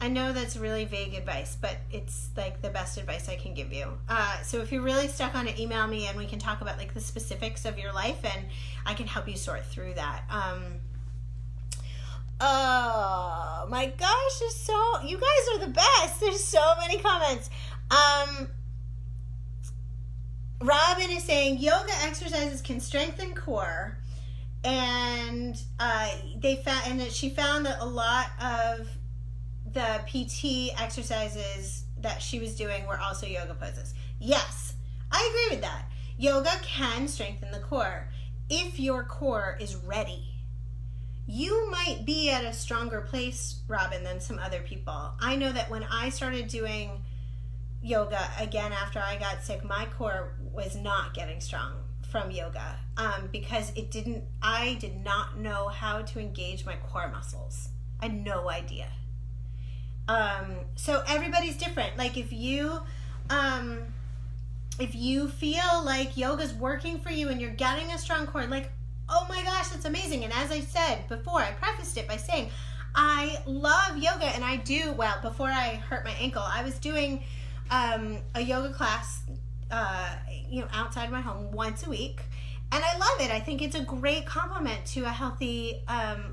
I know that's really vague advice, but it's like the best advice I can give you. So if you're really stuck on it, email me and we can talk about like the specifics of your life, and I can help you sort through that. Oh my gosh, you guys are the best. There's so many comments. Robin is saying yoga exercises can strengthen core, and she found that a lot of the PT exercises that she was doing were also yoga poses. Yes, I agree with that. Yoga can strengthen the core if your core is ready. You might be at a stronger place, Robin, than some other people. I know that when I started doing yoga again after I got sick, my core was not getting strong from yoga because I did not know how to engage my core muscles. I had no idea. So everybody's different. Like if you feel like yoga's working for you and you're getting a strong core, like, oh my gosh, that's amazing. And as I said before, I prefaced it by saying, I love yoga, and I do, well, before I hurt my ankle, I was doing a yoga class, outside my home once a week. And I love it. I think it's a great complement to a healthy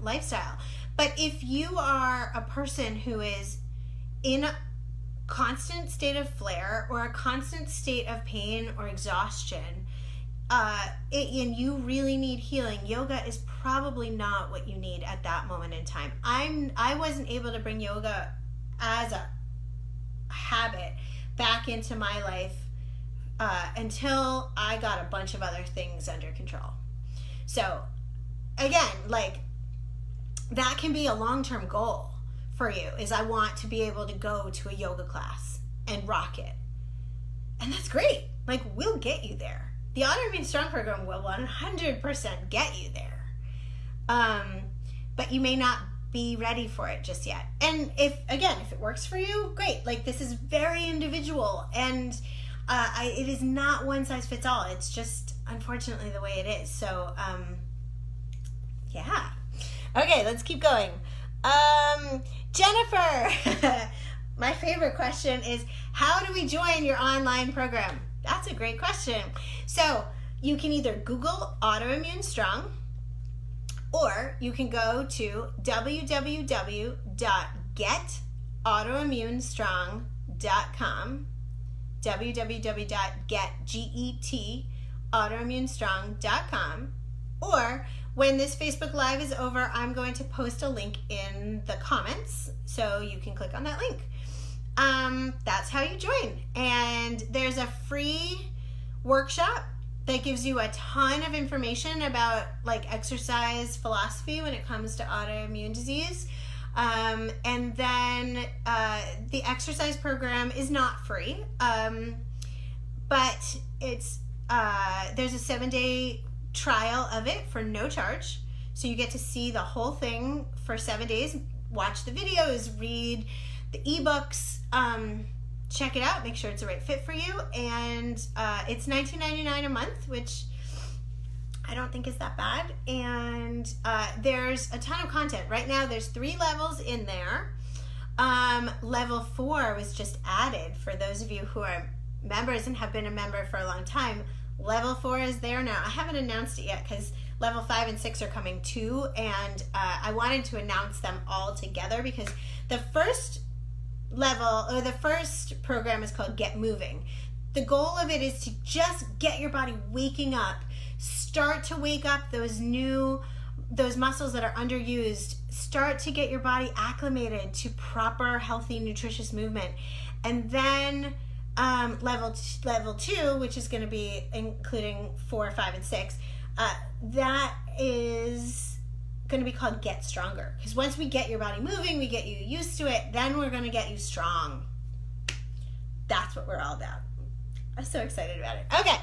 lifestyle. But if you are a person who is in a constant state of flare or a constant state of pain or exhaustion, and you really need healing, yoga is probably not what you need at that moment in time. I wasn't able to bring yoga as a habit back into my life until I got a bunch of other things under control. So again, like, that can be a long-term goal for you, is I want to be able to go to a yoga class and rock it. And that's great. Like, we'll get you there. The Autoimmune Strong program will 100% get you there. But you may not be ready for it just yet. And if it works for you, great. Like, this is very individual, and it is not one size fits all. It's just, unfortunately, the way it is. So, yeah. Okay, let's keep going. Jennifer, my favorite question is, how do we join your online program? That's a great question. So you can either Google Autoimmune Strong, or you can go to www.getautoimmunestrong.com, www.getautoimmunestrong.com, or when this Facebook Live is over, I'm going to post a link in the comments, so you can click on that link. That's how you join. And there's a free workshop that gives you a ton of information about like exercise philosophy when it comes to autoimmune disease. And then the exercise program is not free, but it's there's a 7-day trial of it for no charge. So you get to see the whole thing for 7 days, watch the videos, read the ebooks, check it out, make sure it's the right fit for you, and it's $19.99 a month, which I don't think is that bad. And there's a ton of content. Right now there's 3 levels in there. Level 4 was just added for those of you who are members and have been a member for a long time. Level 4 is there now. I haven't announced it yet because level 5 and 6 are coming too, and I wanted to announce them all together because the first level, or the first program, is called Get Moving. The goal of it is to just get your body waking up, start to wake up those muscles that are underused, start to get your body acclimated to proper, healthy, nutritious movement. And then level 2, which is going to be including 4, 5, and 6, that is going to be called Get Stronger. Because once we get your body moving, we get you used to it, then we're going to get you strong. That's what we're all about. I'm so excited about it. Okay.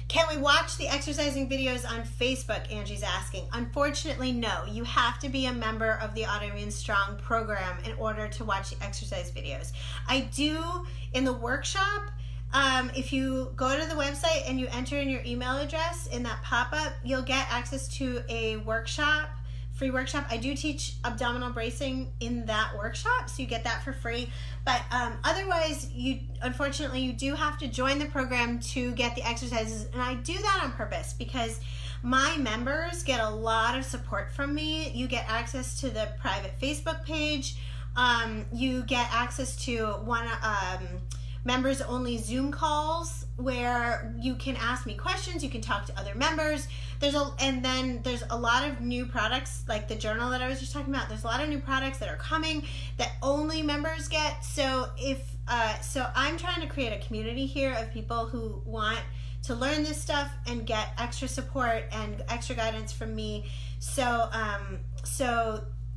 Can we watch the exercising videos on Facebook? Angie's asking. Unfortunately, no. You have to be a member of the Autoimmune Strong program in order to watch the exercise videos. I do in the workshop. If you go to the website and you enter in your email address in that pop-up, you'll get access to a workshop, free workshop. I do teach abdominal bracing in that workshop, so you get that for free. But otherwise, unfortunately, you do have to join the program to get the exercises. And I do that on purpose because my members get a lot of support from me. You get access to the private Facebook page. You get access to members only Zoom calls where you can ask me questions, you can talk to other members. And then there's a lot of new products, like the journal that I was just talking about. There's a lot of new products that are coming that only members get. So so I'm trying to create a community here of people who want to learn this stuff and get extra support and extra guidance from me. So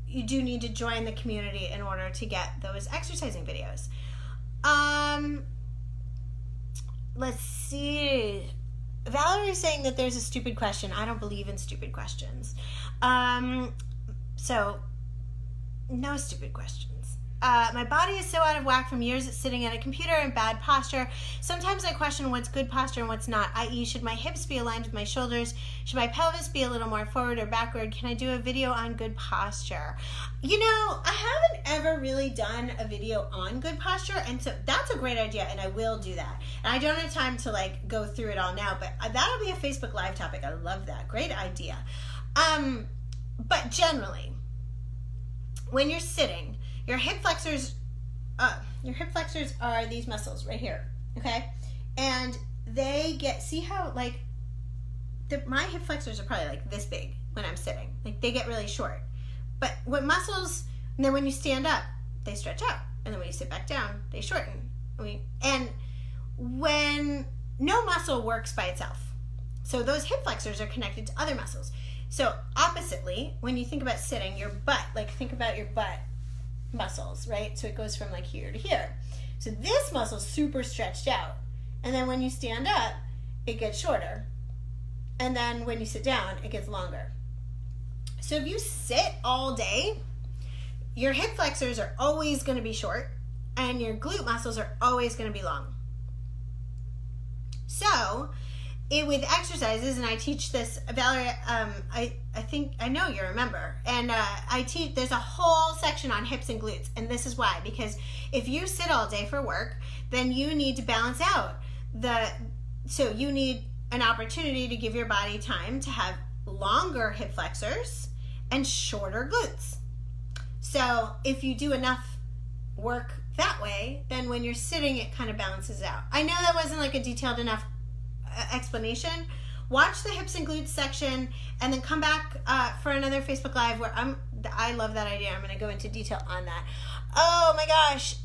you do need to join the community in order to get those exercising videos. Let's see. Valerie's saying that there's a stupid question. I don't believe in stupid questions. So no stupid questions. My body is so out of whack from years of sitting at a computer and bad posture. Sometimes I question what's good posture and what's not, i.e. should my hips be aligned with my shoulders? Should my pelvis be a little more forward or backward? Can I do a video on good posture? You know, I haven't ever really done a video on good posture, and so that's a great idea, and I will do that. And I don't have time to go through it all now, but that'll be a Facebook Live topic. I love that. Great idea. But generally, when you're sitting, your hip flexors are these muscles right here, okay? And they see how, my hip flexors are probably this big when I'm sitting. They get really short. But and then when you stand up, they stretch out. And then when you sit back down, they shorten. And when no muscle works by itself, so those hip flexors are connected to other muscles. So oppositely, when you think about sitting, your butt, think about your butt muscles, right? So it goes from here to here. So this muscle's super stretched out. And then when you stand up, it gets shorter. And then when you sit down, it gets longer. So if you sit all day, your hip flexors are always going to be short and your glute muscles are always going to be long. So with exercises, and I teach this, Valerie, I think, I know you remember, and I teach, there's a whole section on hips and glutes, and this is why, because if you sit all day for work, then you need to balance out so you need an opportunity to give your body time to have longer hip flexors and shorter glutes. So if you do enough work that way, then when you're sitting, it kind of balances out. I know that wasn't like a detailed enough explanation. Watch the hips and glutes section and then come back for another Facebook Live where I love that idea. I'm going to go into detail on that. Oh my gosh.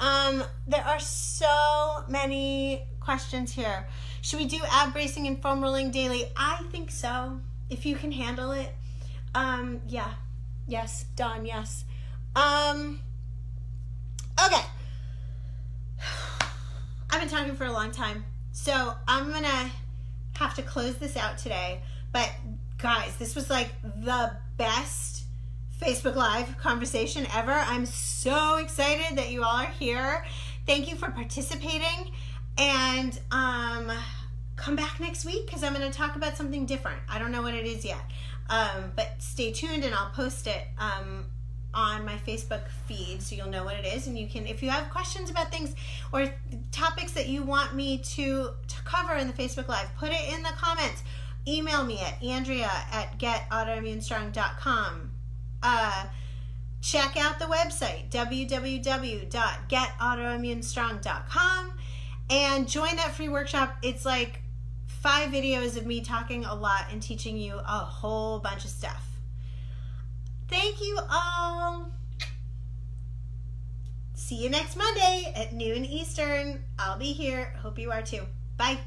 There are so many questions here. Should we do ab bracing and foam rolling daily? I think so. If you can handle it. Yeah. Yes. Done. Yes. Okay. I've been talking for a long time, so I'm going to have to close this out today. But guys, this was like the best Facebook Live conversation ever. I'm so excited that you all are here. Thank you for participating, and come back next week because I'm going to talk about something different. I don't know what it is yet, but stay tuned and I'll post it on my Facebook feed so you'll know what it is. And you can, if you have questions about things or topics that you want me to cover in the Facebook Live, put it in the comments. Email me at andrea@getautoimmunestrong.com. Check out the website, www.getautoimmunestrong.com, and join that free workshop. It's like 5 videos of me talking a lot and teaching you a whole bunch of stuff. Thank you all. See you next Monday at noon Eastern. I'll be here. Hope you are too. Bye.